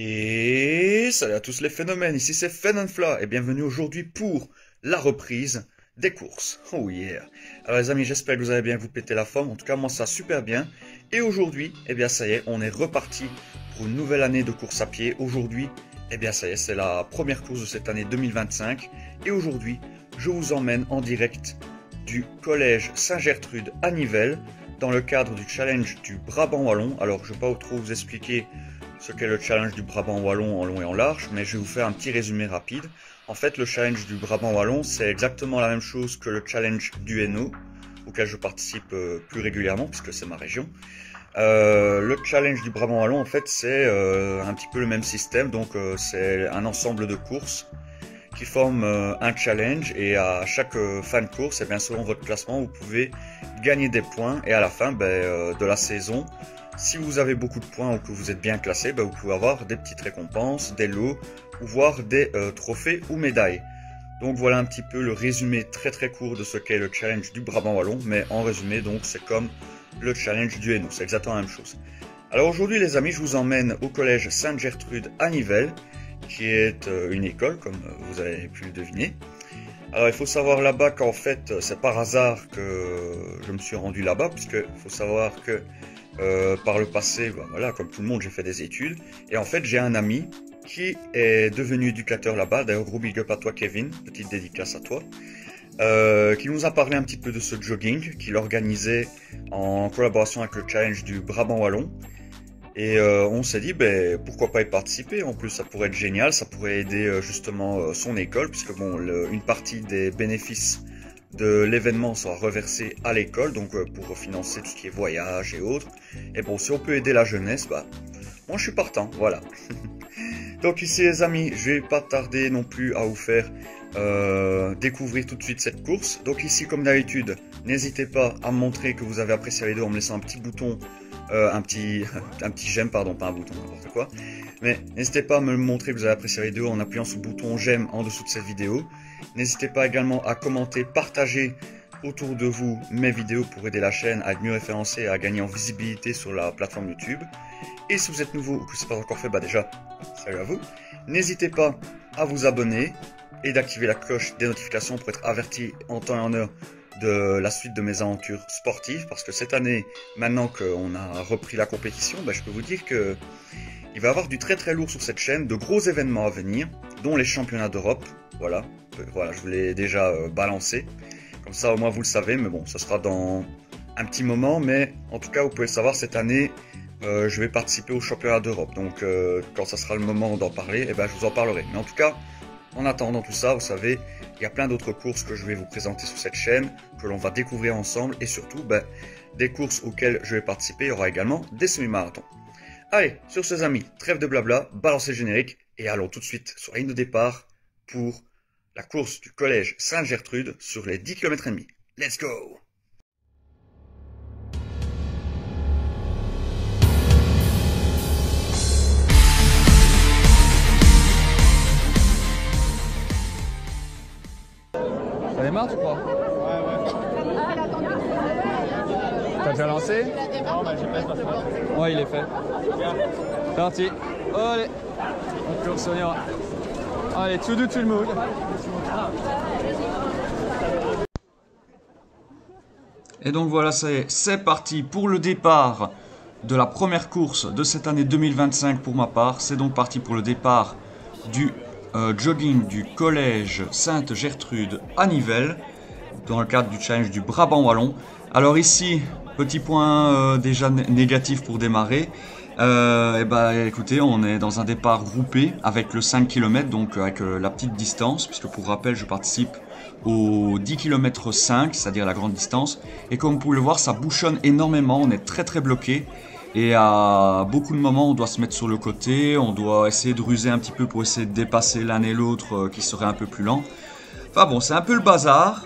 Et salut à tous les phénomènes, ici c'est Fenonfla et bienvenue aujourd'hui pour la reprise des courses. Oh yeah. Alors les amis, j'espère que vous allez bien, vous péter la forme, en tout cas moi ça va super bien. Et aujourd'hui, eh bien ça y est, on est reparti pour une nouvelle année de course à pied. Aujourd'hui, eh bien ça y est, c'est la première course de cette année 2025. Et aujourd'hui, je vous emmène en direct du collège Saint-Gertrude à Nivelles dans le cadre du challenge du Brabant Wallon. Alors je ne vais pas trop vous expliquer ce qu'est le challenge du Brabant Wallon en long et en large, mais je vais vous faire un petit résumé rapide. En fait, le challenge du Brabant Wallon, c'est exactement la même chose que le challenge du Hainaut, auquel je participe plus régulièrement, puisque c'est ma région. Le challenge du Brabant Wallon, en fait, c'est un petit peu le même système, donc c'est un ensemble de courses qui forment un challenge, et à chaque fin de course, et bien selon votre classement, vous pouvez gagner des points, et à la fin de la saison, si vous avez beaucoup de points ou que vous êtes bien classé, vous pouvez avoir des petites récompenses, des lots, ou voire des trophées ou médailles. Donc voilà un petit peu le résumé très très court de ce qu'est le challenge du Brabant Wallon, mais en résumé donc c'est comme le challenge du Hainaut, c'est exactement la même chose. Alors aujourd'hui les amis, je vous emmène au collège Sainte-Gertrude à Nivelles, qui est une école comme vous avez pu le deviner. Alors il faut savoir là-bas qu'en fait c'est par hasard que je me suis rendu là-bas, puisque il faut savoir que par le passé, voilà, comme tout le monde, j'ai fait des études. Et en fait, j'ai un ami qui est devenu éducateur là-bas. D'ailleurs, gros big up à toi, Kevin. Petite dédicace à toi. Qui nous a parlé un petit peu de ce jogging qu'il organisait en collaboration avec le challenge du Brabant Wallon. Et on s'est dit, pourquoi pas y participer? En plus, ça pourrait être génial. Ça pourrait aider justement son école, puisque bon, une partie des bénéfices de l'événement sera reversé à l'école, donc pour financer tout ce qui est voyage et autres. Et bon, si on peut aider la jeunesse, moi je suis partant, voilà. Donc ici les amis, je vais pas tarder non plus à vous faire découvrir tout de suite cette course. Donc ici comme d'habitude, n'hésitez pas à me montrer que vous avez apprécié la vidéo en me laissant un petit bouton, un petit j'aime, pardon, pas un bouton, n'importe quoi. Mais n'hésitez pas à me montrer que vous avez apprécié la vidéo en appuyant sur le bouton j'aime en dessous de cette vidéo. N'hésitez pas également à commenter, partager autour de vous mes vidéos pour aider la chaîne à être mieux référencée et à gagner en visibilité sur la plateforme YouTube. Et si vous êtes nouveau ou que ce n'est pas encore fait, déjà, salut à vous. N'hésitez pas à vous abonner et d'activer la cloche des notifications pour être averti en temps et en heure de la suite de mes aventures sportives. Parce que cette année, maintenant qu'on a repris la compétition, je peux vous dire que il va y avoir du très très lourd sur cette chaîne, de gros événements à venir, dont les championnats d'Europe. Voilà, je vous l'ai déjà balancé. Comme ça, au moins, vous le savez. Mais bon, ça sera dans un petit moment. Mais en tout cas, vous pouvez le savoir, cette année, je vais participer au championnat d'Europe. Donc, quand ça sera le moment d'en parler, je vous en parlerai. Mais en tout cas, en attendant tout ça, vous savez, il y a plein d'autres courses que je vais vous présenter sur cette chaîne, que l'on va découvrir ensemble. Et surtout, des courses auxquelles je vais participer. Il y aura également des semi-marathons. Allez, sur ces amis, trêve de blabla, balancez le générique. Et allons tout de suite sur la ligne de départ pour la course du collège Sainte-Gertrude sur les 10 km et demi. Let's go! Ça démarre, tu crois? Ouais. T'as déjà lancé? Non, j'ai pas. Ouais, il est fait. C'est parti. Allez. On tourne Sonia. Allez, to do to the mood. Et donc voilà, ça y est, c'est parti pour le départ de la première course de cette année 2025 pour ma part. C'est donc parti pour le départ du jogging du collège Sainte-Gertrude à Nivelles, dans le cadre du challenge du Brabant Wallon. Alors ici, petit point déjà négatif pour démarrer. Écoutez, on est dans un départ groupé avec le 5 km, donc avec la petite distance, puisque pour rappel, je participe au 10 km 5, c'est-à-dire la grande distance. Et comme vous pouvez le voir, ça bouchonne énormément, on est très très bloqué. Et à beaucoup de moments, on doit se mettre sur le côté, on doit essayer de ruser un petit peu pour essayer de dépasser l'un et l'autre qui serait un peu plus lent. Enfin bon, c'est un peu le bazar.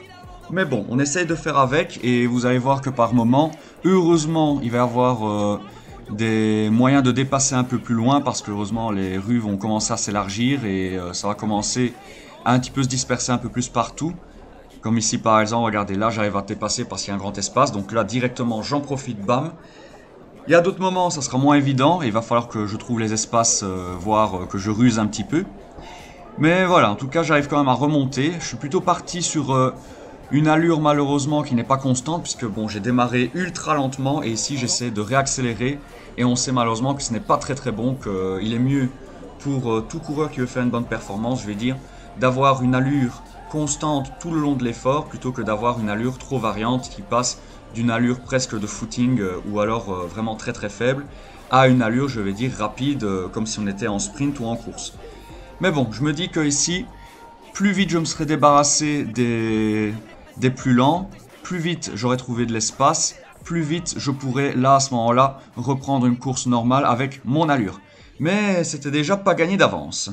Mais bon, on essaye de faire avec et vous allez voir que par moment, heureusement, il va y avoir des moyens de dépasser un peu plus loin parce que heureusement, les rues vont commencer à s'élargir et ça va commencer à un petit peu se disperser un peu plus partout. Comme ici par exemple, regardez, là j'arrive à dépasser parce qu'il y a un grand espace. Donc là, directement, j'en profite, bam. Il y a d'autres moments, ça sera moins évident, et il va falloir que je trouve les espaces, voire que je ruse un petit peu. Mais voilà, en tout cas, j'arrive quand même à remonter. Je suis plutôt parti sur une allure malheureusement qui n'est pas constante, puisque bon, j'ai démarré ultra lentement, et ici j'essaie de réaccélérer, et on sait malheureusement que ce n'est pas très bon, qu'il est mieux pour tout coureur qui veut faire une bonne performance, je vais dire, d'avoir une allure constante tout le long de l'effort, plutôt que d'avoir une allure trop variante qui passe d'une allure presque de footing ou alors vraiment très faible à une allure, je vais dire, rapide, comme si on était en sprint ou en course. Mais bon, je me dis que ici, plus vite je me serais débarrassé des plus lents, plus vite j'aurais trouvé de l'espace, plus vite je pourrais là à ce moment-là reprendre une course normale avec mon allure. Mais c'était déjà pas gagné d'avance.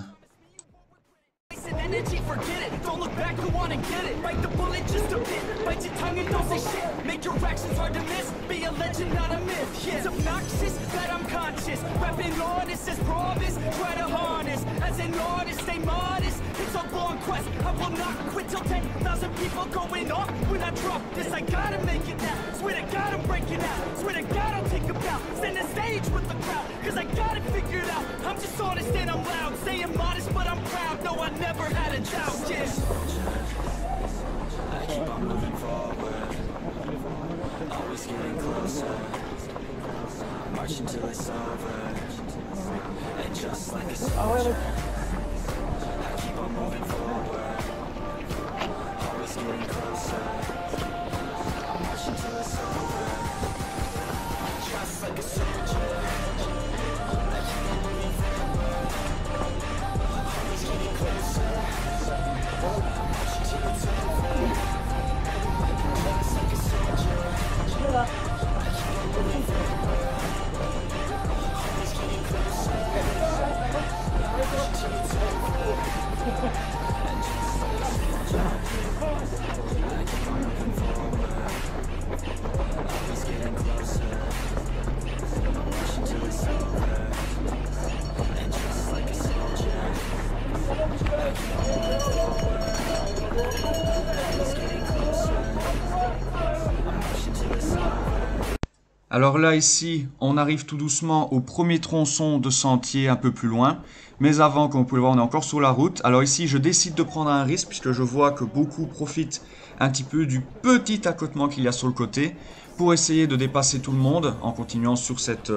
Alors là, ici, on arrive tout doucement au premier tronçon de sentier un peu plus loin. Mais avant, comme vous pouvez le voir, on est encore sur la route. Alors ici, je décide de prendre un risque puisque je vois que beaucoup profitent un petit peu du petit accotement qu'il y a sur le côté pour essayer de dépasser tout le monde en continuant sur cette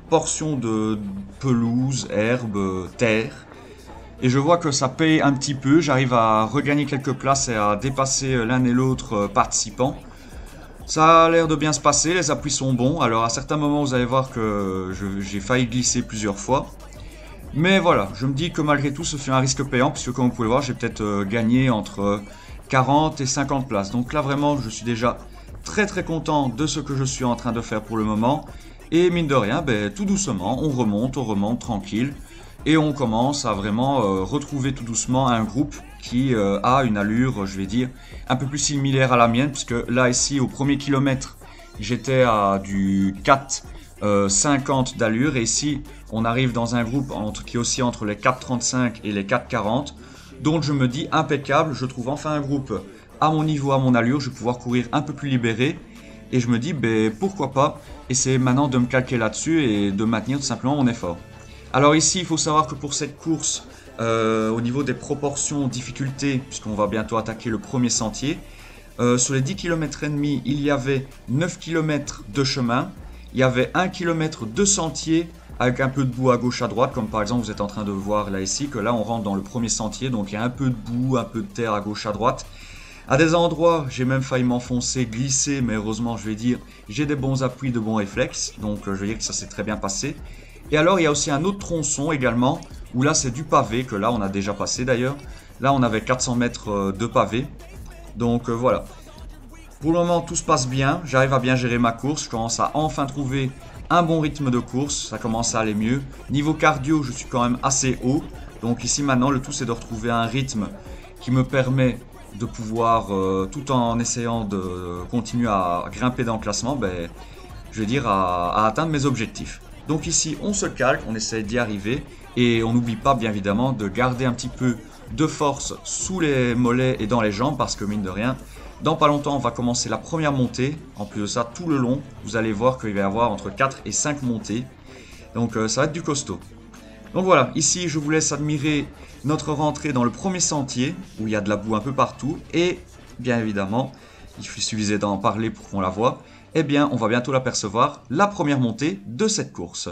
portion de pelouse, herbe, terre. Et je vois que ça paye un petit peu. J'arrive à regagner quelques places et à dépasser l'un et l'autre participant. Ça a l'air de bien se passer, les appuis sont bons. Alors à certains moments, vous allez voir que j'ai failli glisser plusieurs fois. Mais voilà, je me dis que malgré tout, ce fait un risque payant, puisque comme vous pouvez le voir, j'ai peut-être gagné entre 40 et 50 places. Donc là, vraiment, je suis déjà très content de ce que je suis en train de faire pour le moment. Et mine de rien, ben, tout doucement, on remonte tranquille. Et on commence à vraiment retrouver tout doucement un groupe qui a une allure, je vais dire, un peu plus similaire à la mienne. Puisque là, ici, au premier kilomètre, j'étais à du 4,50 d'allure. Et ici, on arrive dans un groupe qui est aussi entre les 4,35 et les 4,40. Donc je me dis impeccable, je trouve enfin un groupe à mon niveau, à mon allure. Je vais pouvoir courir un peu plus libéré. Et je me dis, ben, pourquoi pas essayer maintenant de me calquer là-dessus et de maintenir tout simplement mon effort. Alors ici, il faut savoir que pour cette course, au niveau des proportions difficulté, puisqu'on va bientôt attaquer le premier sentier, sur les 10 km et demi, il y avait 9 km de chemin, il y avait 1 km de sentier avec un peu de boue à gauche à droite, comme par exemple vous êtes en train de voir là ici, que là on rentre dans le premier sentier, donc il y a un peu de boue, un peu de terre à gauche à droite. À des endroits, j'ai même failli m'enfoncer, glisser, mais heureusement, je vais dire, j'ai des bons appuis, de bons réflexes, donc je vais dire que ça s'est très bien passé. Et alors, il y a aussi un autre tronçon également, où là, c'est du pavé, que là, on a déjà passé d'ailleurs. Là, on avait 400 mètres de pavé. Donc, voilà. Pour le moment, tout se passe bien. J'arrive à bien gérer ma course. Je commence à enfin trouver un bon rythme de course. Ça commence à aller mieux. Niveau cardio, je suis quand même assez haut. Donc ici, maintenant, le tout, c'est de retrouver un rythme qui me permet de pouvoir, tout en essayant de continuer à grimper dans le classement, ben, je vais dire, à atteindre mes objectifs. Donc ici, on se calque, on essaie d'y arriver et on n'oublie pas bien évidemment de garder un petit peu de force sous les mollets et dans les jambes parce que mine de rien, Dans pas longtemps, on va commencer la première montée. En plus de ça, tout le long, vous allez voir qu'il va y avoir entre 4 et 5 montées. Donc ça va être du costaud. Donc voilà, ici je vous laisse admirer notre rentrée dans le premier sentier, où il y a de la boue un peu partout. Et bien évidemment, il suffisait d'en parler pour qu'on la voie. Eh bien, on va bientôt l'apercevoir, la première montée de cette course.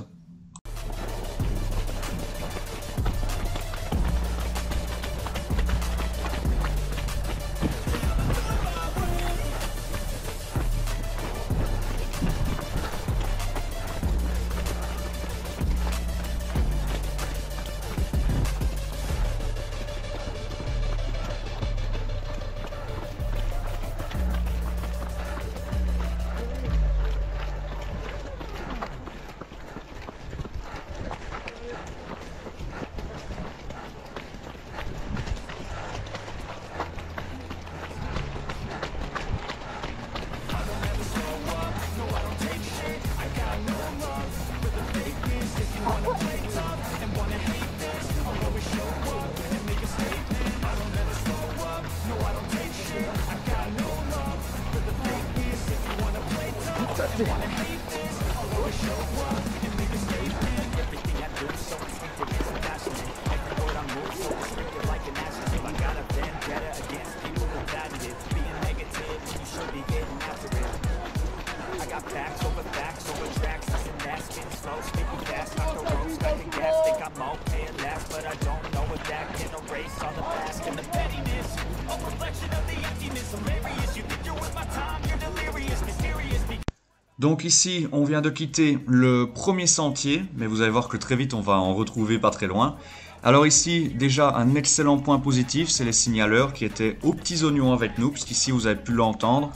Donc ici, on vient de quitter le premier sentier, mais vous allez voir que très vite, on va en retrouver pas très loin. Alors ici, déjà, un excellent point positif, c'est les signaleurs qui étaient aux petits oignons avec nous, puisqu'ici, vous avez pu l'entendre.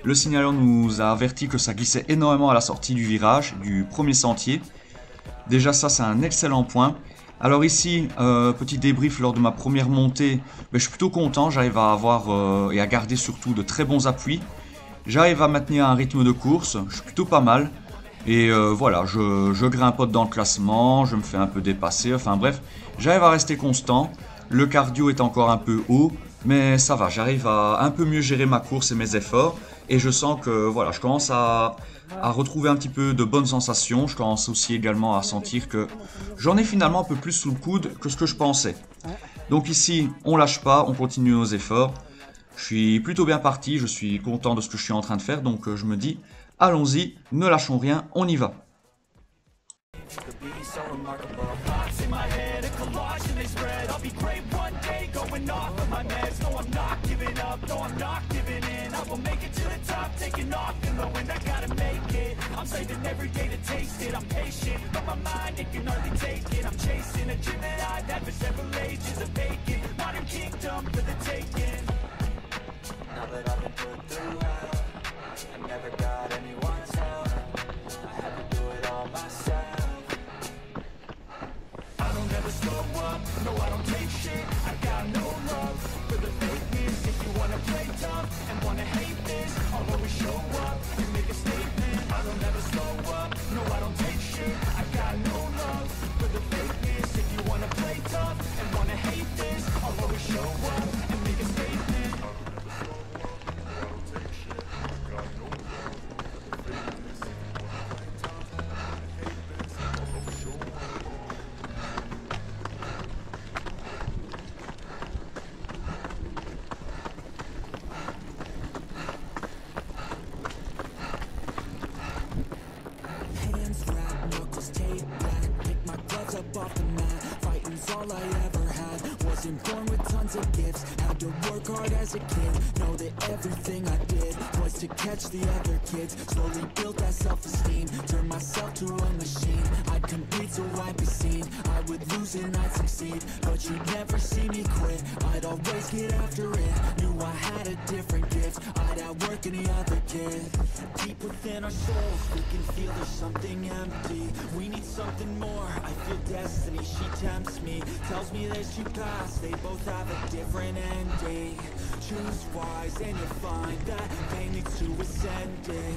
Le signaleur nous a averti que ça glissait énormément à la sortie du virage, du premier sentier. Déjà, ça, c'est un excellent point. Alors ici, petit débrief lors de ma première montée, je suis plutôt content, j'arrive à avoir et à garder surtout de très bons appuis. J'arrive à maintenir un rythme de course, je suis plutôt pas mal. Et voilà, je grimpote dans le classement, je me fais un peu dépasser, enfin bref, j'arrive à rester constant. Le cardio est encore un peu haut, mais ça va, j'arrive à un peu mieux gérer ma course et mes efforts. Et je sens que voilà, je commence à retrouver un petit peu de bonnes sensations. Je commence aussi également à sentir que j'en ai finalement un peu plus sous le coude que ce que je pensais. Donc ici, on lâche pas, on continue nos efforts. Je suis plutôt bien parti, je suis content de ce que je suis en train de faire, donc je me dis, allons-y, ne lâchons rien, on y va. Now that I've been put through hell, I never got anyone's help. I had to do it all myself. I don't ever slow up, no I don't take shit. I got no love for the fakeness. If you wanna play tough and wanna hate this, I'll always show up and make a statement. I don't ever slow up, no I don't take shit. I got no love for the fakeness. If you wanna play tough and wanna hate this, I'll always show up and make a statement. All I ever had, wasn't born with tons of gifts, had to work hard as a kid, know that everything I did was to catch the other kids, slowly built that self-esteem, turned myself to a machine, I'd compete so I'd be seen, I would lose and I'd succeed, but you'd never see me quit, I'd always get after it, knew I had a different gift, I'd outwork any other kid, deep within our souls, we can feel there's something empty, we need something more, I feel destiny, she tempts me, tells me there's two paths, they both have a different ending. Choose wise and you'll find that pain leads to ascending.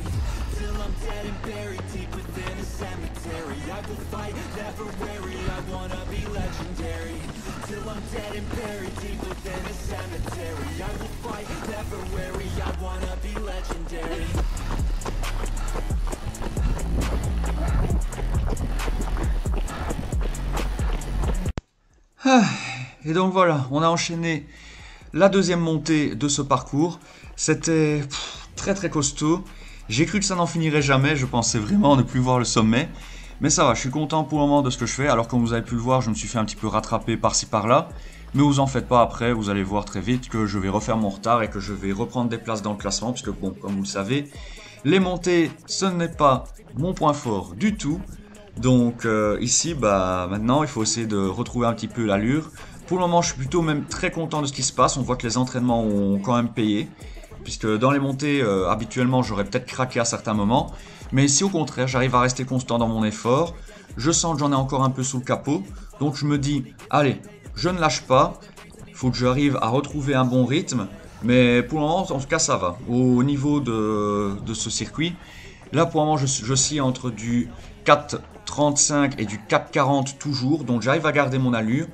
Till I'm dead and buried deep within a cemetery, I will fight, never weary, I wanna be legendary. Till I'm dead and buried deep within a cemetery. I will fight, never weary, I wanna be legendary. Et donc voilà, on a enchaîné la deuxième montée de ce parcours. C'était très très costaud. J'ai cru que ça n'en finirait jamais, je pensais vraiment ne plus voir le sommet. Mais ça va, je suis content pour le moment de ce que je fais. Alors comme vous avez pu le voir, je me suis fait un petit peu rattraper par-ci par-là. Mais vous en faites pas après, vous allez voir très vite que je vais refaire mon retard et que je vais reprendre des places dans le classement. Puisque bon, comme vous le savez, les montées, ce n'est pas mon point fort du tout. Donc ici, bah maintenant, il faut essayer de retrouver un petit peu l'allure. Pour le moment, je suis plutôt même très content de ce qui se passe. On voit que les entraînements ont quand même payé. Puisque dans les montées, habituellement, j'aurais peut-être craqué à certains moments. Mais ici, au contraire, j'arrive à rester constant dans mon effort. Je sens que j'en ai encore un peu sous le capot. Donc je me dis, allez, je ne lâche pas. Il faut que j'arrive à retrouver un bon rythme. Mais pour le moment, en tout cas, ça va. Au niveau de ce circuit, là, pour le moment, je suis entre du 4,35 et du 4,40 toujours. Donc j'arrive à garder mon allure.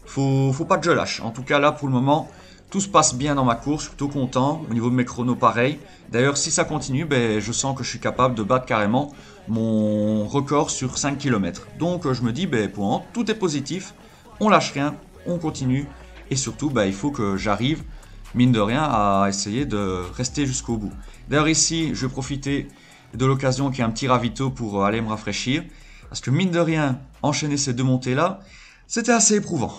Faut pas que je lâche. En tout cas, là, pour le moment, tout se passe bien dans ma course. Je suis plutôt content. Au niveau de mes chronos, pareil. D'ailleurs, si ça continue, ben, je sens que je suis capable de battre carrément mon record sur 5 km. Donc, je me dis, ben, pour le moment, tout est positif. On lâche rien. On continue. Et surtout, ben, il faut que j'arrive, mine de rien, à essayer de rester jusqu'au bout. D'ailleurs, ici, je vais profiter de l'occasion qu'il y a un petit ravito pour aller me rafraîchir. Parce que, mine de rien, enchaîner ces deux montées-là, c'était assez éprouvant.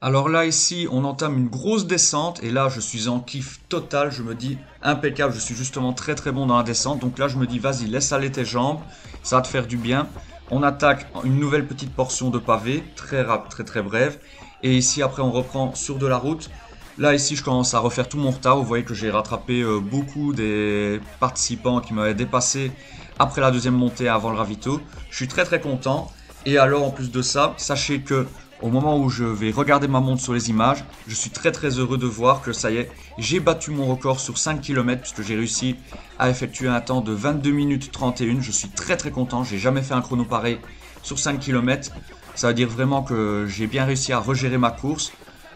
Alors là, ici, on entame une grosse descente. Et là, je suis en kiff total. Je me dis, impeccable. Je suis justement très très bon dans la descente. Donc là, je me dis, vas-y, laisse aller tes jambes. Ça va te faire du bien. On attaque une nouvelle petite portion de pavé. Très rapide, très brève. Et ici, après, on reprend sur de la route. Là, ici, je commence à refaire tout mon retard. Vous voyez que j'ai rattrapé beaucoup des participants qui m'avaient dépassé après la deuxième montée avant le ravito. Je suis très très content. Et alors, en plus de ça, sachez que au moment où je vais regarder ma montre sur les images, je suis très très heureux de voir que ça y est, j'ai battu mon record sur 5 km puisque j'ai réussi à effectuer un temps de 22 minutes 31. Je suis très très content, j'ai jamais fait un chrono pareil sur 5 km. Ça veut dire vraiment que j'ai bien réussi à regérer ma course.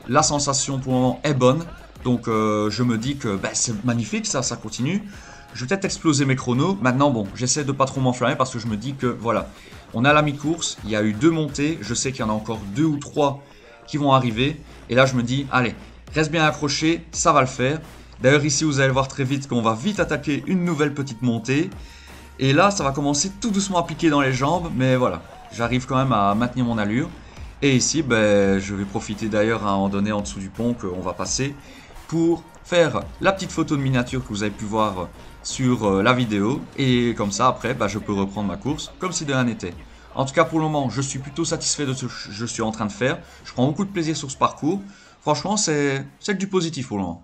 La sensation pour le moment est bonne, donc je me dis que c'est magnifique, ça continue. Je vais peut-être exploser mes chronos. Maintenant, bon, j'essaie de pas trop m'enflammer parce que je me dis que voilà, on a la mi-course, il y a eu 2 montées, je sais qu'il y en a encore 2 ou 3 qui vont arriver. Et là, je me dis, allez, reste bien accroché, ça va le faire. D'ailleurs, ici, vous allez voir très vite qu'on va vite attaquer une nouvelle petite montée. Et là, ça va commencer tout doucement à piquer dans les jambes, mais voilà, j'arrive quand même à maintenir mon allure. Et ici, je vais profiter d'ailleurs à un moment donné en dessous du pont qu'on va passer pour faire la petite photo de miniature que vous avez pu voir sur la vidéo. Et comme ça, après, je peux reprendre ma course comme si de rien n'était. En tout cas, pour le moment, je suis plutôt satisfait de ce que je suis en train de faire. Je prends beaucoup de plaisir sur ce parcours. Franchement, c'est que du positif pour le moment.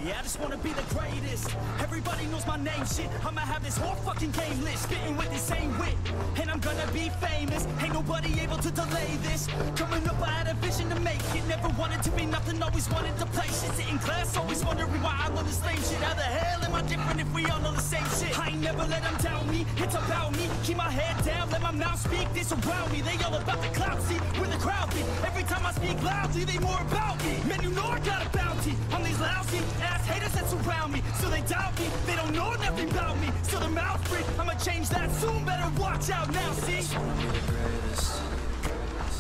Yeah, I just wanna be the greatest. Everybody knows my name, shit. I'ma have this whole fucking game list, spitting with the same wit, and I'm gonna be famous. Ain't nobody able to delay this. Coming up, I had a vision to make it. Never wanted to be nothing, always wanted to play shit. Sit in class, always wondering why I know the same shit. How the hell am I different if we all know the same shit? I ain't never let them down me, it's about me. Keep my head down, let my mouth speak. They surround me, they all about the clout, see where the crowd be. Every time I speak loudly, they more about me. Man, you know I got a bounty on these lousy ass haters that surround me. So they doubt me, they don't know nothing about me. So their mouth free, I'ma change that soon. Better watch out now, see? I just wanna be the greatest.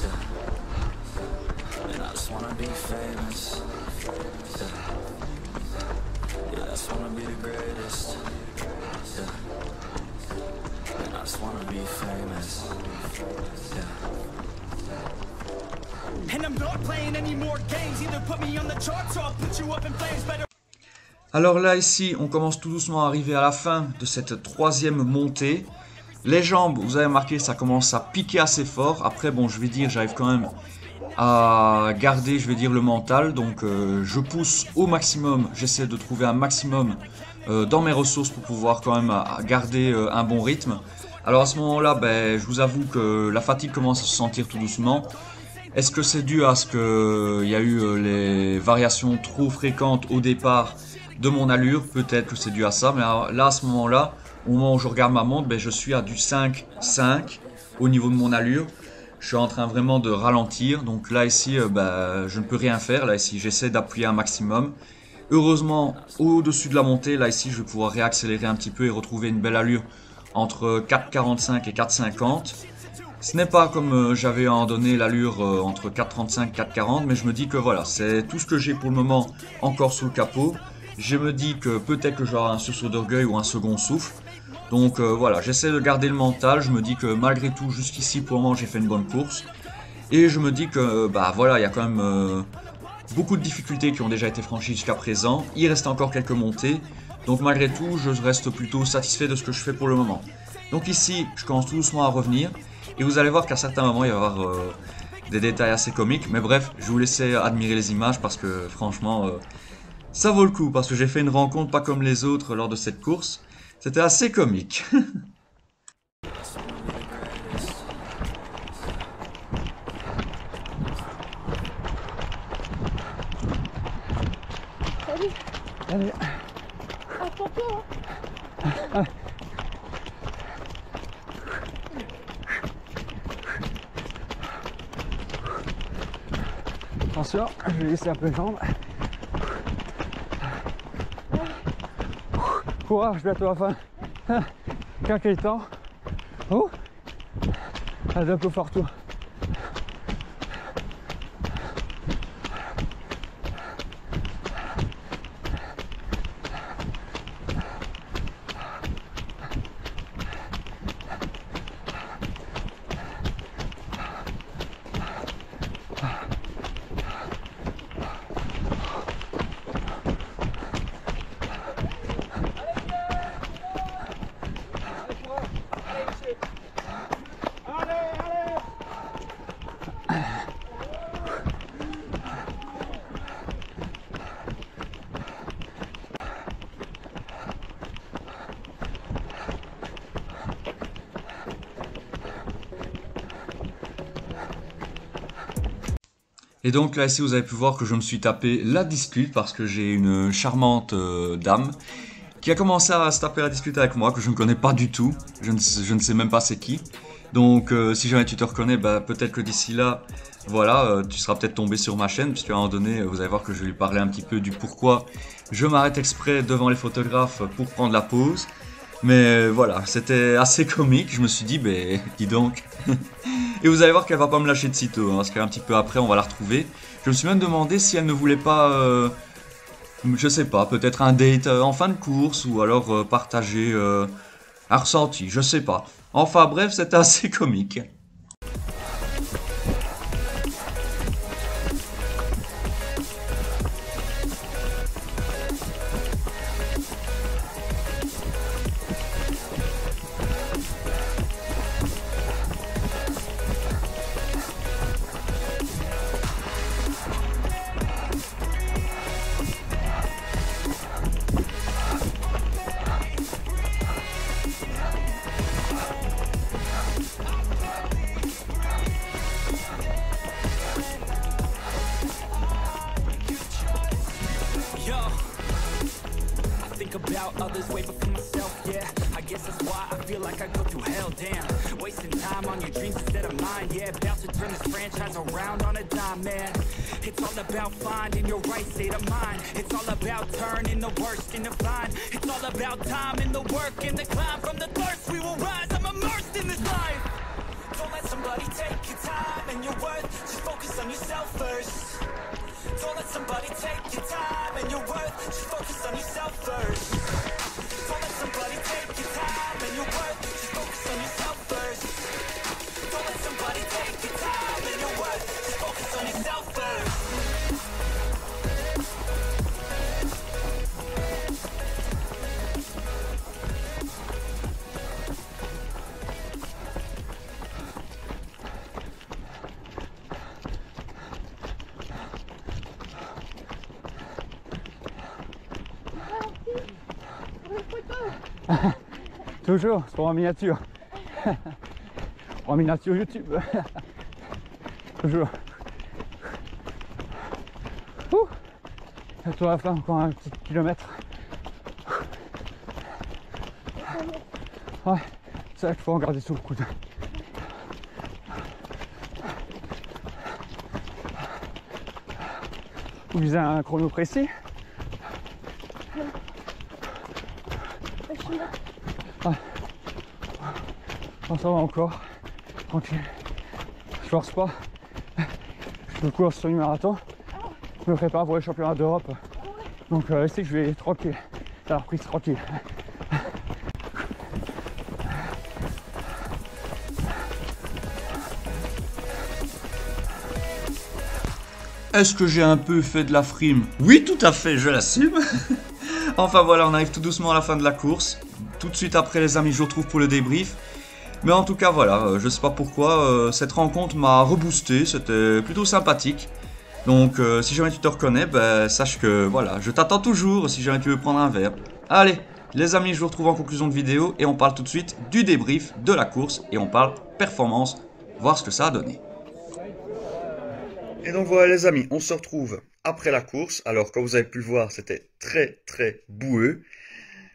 Yeah. And I just wanna be famous. Yeah, I just wanna be the greatest. Yeah. And I just wanna be famous. Yeah. And I'm not playing any more games. Either put me on the charts or I'll put you up in flames. Better. Alors là, ici, on commence tout doucement à arriver à la fin de cette troisième montée. Les jambes, vous avez remarqué, ça commence à piquer assez fort. Après, bon, je vais dire, j'arrive quand même à garder, je vais dire, le mental. Donc, je pousse au maximum. J'essaie de trouver un maximum dans mes ressources pour pouvoir quand même garder un bon rythme. Alors à ce moment-là, ben, je vous avoue que la fatigue commence à se sentir tout doucement. Est-ce que c'est dû à ce qu'il y a eu les variations trop fréquentes au départ de mon allure? Peut-être que c'est dû à ça, mais là, à ce moment-là, au moment où je regarde ma montre, ben, je suis à du 5,5 au niveau de mon allure. Je suis en train vraiment de ralentir, donc là, ici, ben, je ne peux rien faire. Là, ici, j'essaie d'appuyer un maximum. Heureusement, au-dessus de la montée, là, ici, je vais pouvoir réaccélérer un petit peu et retrouver une belle allure entre 4,45 et 4,50. Ce n'est pas comme j'avais en donné l'allure entre 4,35 et 4,40, mais je me dis que voilà, c'est tout ce que j'ai pour le moment encore sous le capot. Je me dis que peut-être que j'aurai un sursaut d'orgueil ou un second souffle. Donc voilà, j'essaie de garder le mental. Je me dis que malgré tout, jusqu'ici pour le moment, j'ai fait une bonne course. Et je me dis que bah voilà, il y a quand même beaucoup de difficultés qui ont déjà été franchies jusqu'à présent. Il reste encore quelques montées. Donc malgré tout, je reste plutôt satisfait de ce que je fais pour le moment. Donc ici, je commence tout doucement à revenir. Et vous allez voir qu'à certains moments, il va y avoir des détails assez comiques. Mais bref, je vais vous laisser admirer les images parce que franchement, ça vaut le coup. Parce que j'ai fait une rencontre pas comme les autres lors de cette course. C'était assez comique. Allez. Attention, je vais laisser un peu les jambes. Courage, bientôt à la fin. Quel temps. Oh, allez, un peu fort tout. Et donc là ici vous avez pu voir que je me suis tapé la discute parce que j'ai une charmante dame qui a commencé à se taper la discute avec moi que je ne connais pas du tout, je ne sais même pas c'est qui. Donc si jamais tu te reconnais, bah, peut-être que d'ici là, voilà, tu seras peut-être tombé sur ma chaîne puisqu'à un moment donné vous allez voir que je vais lui parler un petit peu du pourquoi je m'arrête exprès devant les photographes pour prendre la pause. Mais voilà, c'était assez comique, je me suis dit, ben dis donc. Et vous allez voir qu'elle va pas me lâcher de sitôt, hein, parce qu'un petit peu après on va la retrouver. Je me suis même demandé si elle ne voulait pas, je sais pas, peut-être un date en fin de course, ou alors partager un ressenti, je sais pas. Enfin bref, c'était assez comique. think about others way before myself, yeah. I guess that's why I feel like I go through hell, damn. Wasting time on your dreams instead of mine, yeah. About to turn this franchise around on a dime, man. It's all about finding your right state of mind. It's all about turning the worst into fine. It's all about time and the work and the climb. From the thirst we will rise, I'm immersed in this life. Don't let somebody take your time and your worth. Just focus on yourself first. Don't let somebody take your time and your worth. Just focus on yourself first. Don't let somebody take your time and your worth. Just focus on yourself first. Don't let somebody take your time and your worth. Just focus on yourself first. Toujours, c'est pour en miniature. En miniature YouTube. Toujours. Ouh. Bientôt à la fin, encore un petit kilomètre. Ouais, c'est vrai qu'il faut en garder sous le coude. Vous visez un chrono précis? Oh, ça va encore, tranquille, je force pas, je cours sur le marathon, je me prépare pour les championnats d'Europe, donc ici je vais tranquille, c'est la reprise tranquille. Est-ce que j'ai un peu fait de la frime? Oui, tout à fait, je l'assume. Enfin voilà, on arrive tout doucement à la fin de la course. Tout de suite après les amis, je vous retrouve pour le débrief. Mais en tout cas voilà, je sais pas pourquoi, cette rencontre m'a reboosté, c'était plutôt sympathique. Donc si jamais tu te reconnais, ben, sache que voilà, je t'attends toujours si jamais tu veux prendre un verre. Allez, les amis, je vous retrouve en conclusion de vidéo et on parle tout de suite du débrief de la course et on parle performance, voir ce que ça a donné. Et donc voilà les amis, on se retrouve après la course. Alors comme vous avez pu le voir, c'était très boueux.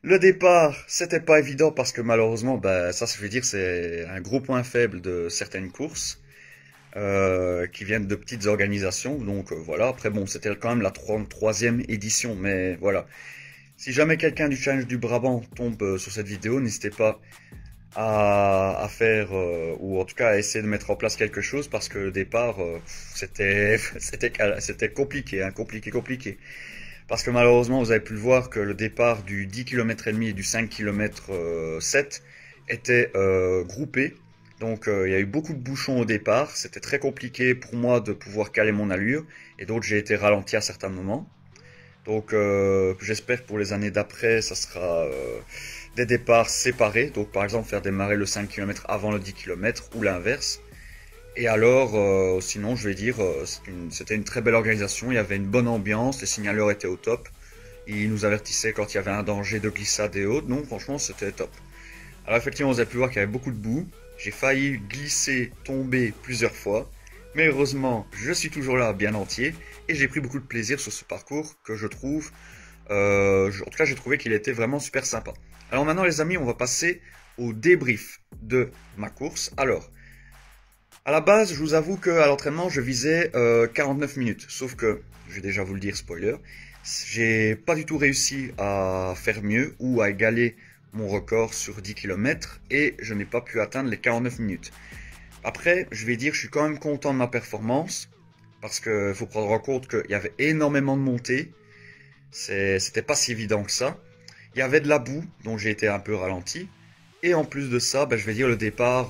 Le départ, c'était pas évident parce que malheureusement, ben, ça je veux dire, c'est un gros point faible de certaines courses qui viennent de petites organisations. Donc voilà, après bon, c'était quand même la 33e édition, mais voilà. Si jamais quelqu'un du Challenge du Brabant tombe sur cette vidéo, n'hésitez pas à faire, ou en tout cas à essayer de mettre en place quelque chose parce que le départ, c'était compliqué, hein, compliqué. Parce que malheureusement, vous avez pu le voir que le départ du 10 km et demi et du 5 km 7 était groupé. Donc il y a eu beaucoup de bouchons au départ. C'était très compliqué pour moi de pouvoir caler mon allure. Et donc j'ai été ralenti à certains moments. Donc j'espère que pour les années d'après, ça sera des départs séparés. Donc par exemple faire démarrer le 5 km avant le 10 km ou l'inverse. Et alors, sinon, je vais dire, c'était une très belle organisation, il y avait une bonne ambiance, les signaleurs étaient au top. Ils nous avertissaient quand il y avait un danger de glissade et autres, donc franchement, c'était top. Alors effectivement, vous avez pu voir qu'il y avait beaucoup de boue. J'ai failli glisser, tomber plusieurs fois. Mais heureusement, je suis toujours là, bien entier. Et j'ai pris beaucoup de plaisir sur ce parcours que je trouve... en tout cas, j'ai trouvé qu'il était vraiment super sympa. Alors maintenant, les amis, on va passer au débrief de ma course. Alors... à la base, je vous avoue qu'à l'entraînement, je visais 49 minutes. Sauf que, je vais déjà vous le dire, spoiler, j'ai pas du tout réussi à faire mieux ou à égaler mon record sur 10 km et je n'ai pas pu atteindre les 49 minutes. Après, je vais dire, je suis quand même content de ma performance parce qu'il faut prendre en compte qu'il y avait énormément de montées. C'était pas si évident que ça. Il y avait de la boue, donc j'ai été un peu ralenti. Et en plus de ça, ben, je vais dire le départ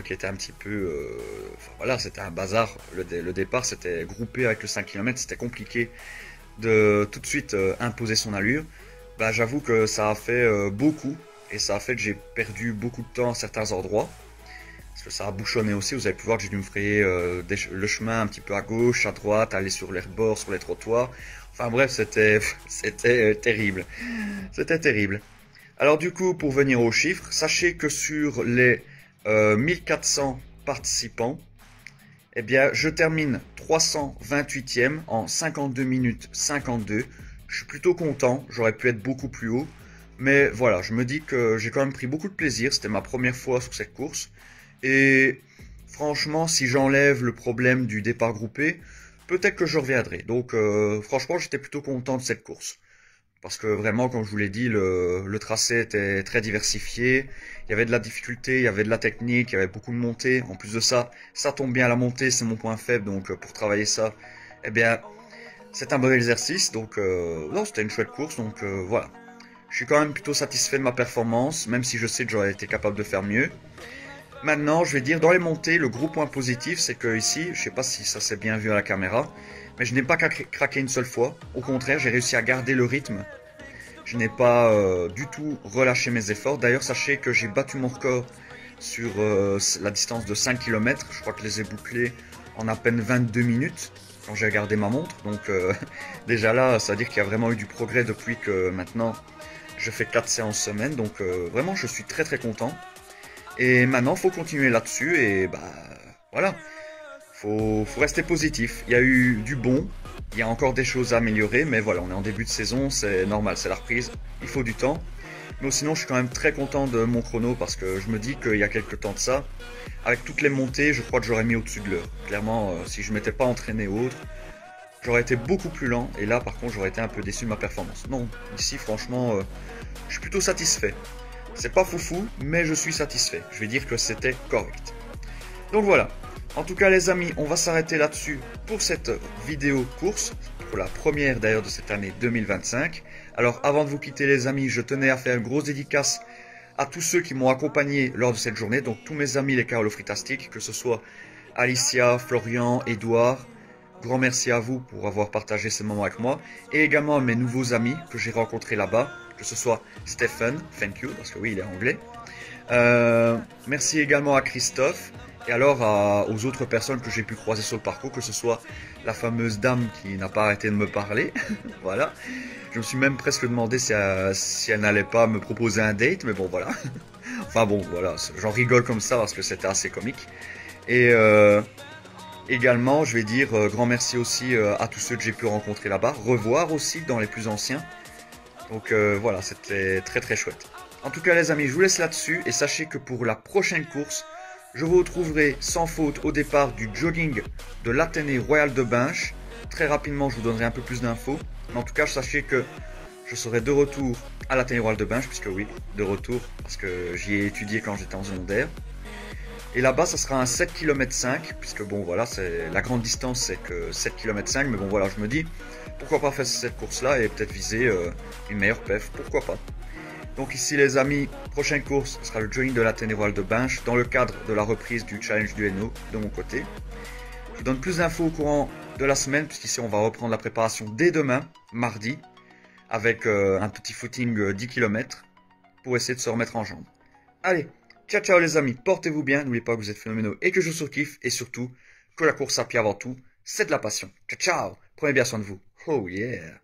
qui était un petit peu... enfin voilà, c'était un bazar. Le départ, c'était groupé avec le 5 km, c'était compliqué de tout de suite imposer son allure. Ben, j'avoue que ça a fait beaucoup. Et ça a fait que j'ai perdu beaucoup de temps à certains endroits. Parce que ça a bouchonné aussi. Vous avez pu voir que j'ai dû me frayer le chemin un petit peu à gauche, à droite, aller sur les bords, sur les trottoirs. Enfin bref, c'était terrible. C'était terrible. Alors du coup, pour venir aux chiffres, sachez que sur les 1400 participants, eh bien, je termine 328e en 52 minutes 52. Je suis plutôt content, j'aurais pu être beaucoup plus haut. Mais voilà, je me dis que j'ai quand même pris beaucoup de plaisir. C'était ma première fois sur cette course. Et franchement, si j'enlève le problème du départ groupé, peut-être que je reviendrai. Donc franchement, j'étais plutôt content de cette course. Parce que vraiment, comme je vous l'ai dit, le tracé était très diversifié. Il y avait de la difficulté, il y avait de la technique, il y avait beaucoup de montées. En plus de ça, ça tombe bien, la montée, c'est mon point faible. Donc pour travailler ça, eh bien, c'est un bon exercice. Donc non, c'était une chouette course. Donc voilà. Je suis quand même plutôt satisfait de ma performance, même si je sais que j'aurais été capable de faire mieux. Maintenant, je vais dire, dans les montées, le gros point positif, c'est que ici, je sais pas si ça s'est bien vu à la caméra, mais je n'ai pas craqué une seule fois. Au contraire, j'ai réussi à garder le rythme. Je n'ai pas du tout relâché mes efforts. D'ailleurs, sachez que j'ai battu mon record sur la distance de 5 km. Je crois que je les ai bouclés en à peine 22 minutes quand j'ai regardé ma montre. Donc déjà là, ça veut dire qu'il y a vraiment eu du progrès depuis que maintenant je fais 4 séances semaine. Donc vraiment, je suis très très content. Et maintenant, faut continuer là-dessus et bah voilà, faut rester positif. Il y a eu du bon, il y a encore des choses à améliorer, mais voilà, on est en début de saison, c'est normal, c'est la reprise, il faut du temps. Mais sinon, je suis quand même très content de mon chrono parce que je me dis qu'il y a quelques temps de ça, avec toutes les montées, je crois que j'aurais mis au-dessus de l'heure. Clairement, si je m'étais pas entraîné ou autre, j'aurais été beaucoup plus lent et là, par contre, j'aurais été un peu déçu de ma performance. Non, ici, franchement, je suis plutôt satisfait. C'est pas foufou, mais je suis satisfait. Je vais dire que c'était correct. Donc voilà. En tout cas les amis, on va s'arrêter là-dessus pour cette vidéo course, pour la première d'ailleurs de cette année 2025. Alors avant de vous quitter les amis, je tenais à faire une grosse dédicace à tous ceux qui m'ont accompagné lors de cette journée. Donc tous mes amis les carolofritastiques, que ce soit Alicia, Florian, Edouard. Grand merci à vous pour avoir partagé ces moments avec moi. Et également à mes nouveaux amis que j'ai rencontrés là-bas. Que ce soit Stephen, thank you, parce que oui, il est anglais. Merci également à Christophe. Et alors aux autres personnes que j'ai pu croiser sur le parcours, que ce soit la fameuse dame qui n'a pas arrêté de me parler. Voilà. Je me suis même presque demandé si elle n'allait pas me proposer un date, mais bon, voilà. Enfin bon, voilà, j'en rigole comme ça parce que c'était assez comique. Et également, je vais dire grand merci aussi à tous ceux que j'ai pu rencontrer là-bas, revoir aussi dans les plus anciens. Donc voilà, c'était très très chouette. En tout cas les amis, je vous laisse là-dessus et sachez que pour la prochaine course, je vous retrouverai sans faute au départ du jogging de l'Athénée Royal de Binche. Très rapidement, je vous donnerai un peu plus d'infos. Mais en tout cas, sachez que je serai de retour à l'Athénée Royal de Binche, puisque oui, de retour, parce que j'y ai étudié quand j'étais en secondaire. Et là-bas, ça sera un 7 km 5, puisque bon voilà, la grande distance c'est que 7 km 5, mais bon voilà, je me dis, pourquoi pas faire cette course-là et peut-être viser une meilleure perf, pourquoi pas. Donc ici les amis, prochaine course sera le jogging de l'Athénée Royal de Binche dans le cadre de la reprise du challenge du Hainaut de mon côté. Je vous donne plus d'infos au courant de la semaine puisqu'ici on va reprendre la préparation dès demain, mardi, avec un petit footing 10 km pour essayer de se remettre en jambes. Allez, ciao ciao les amis, portez-vous bien, n'oubliez pas que vous êtes phénoménaux et que je surkiffe et surtout que la course à pied avant tout, c'est de la passion. Ciao ciao, prenez bien soin de vous. Oh yeah.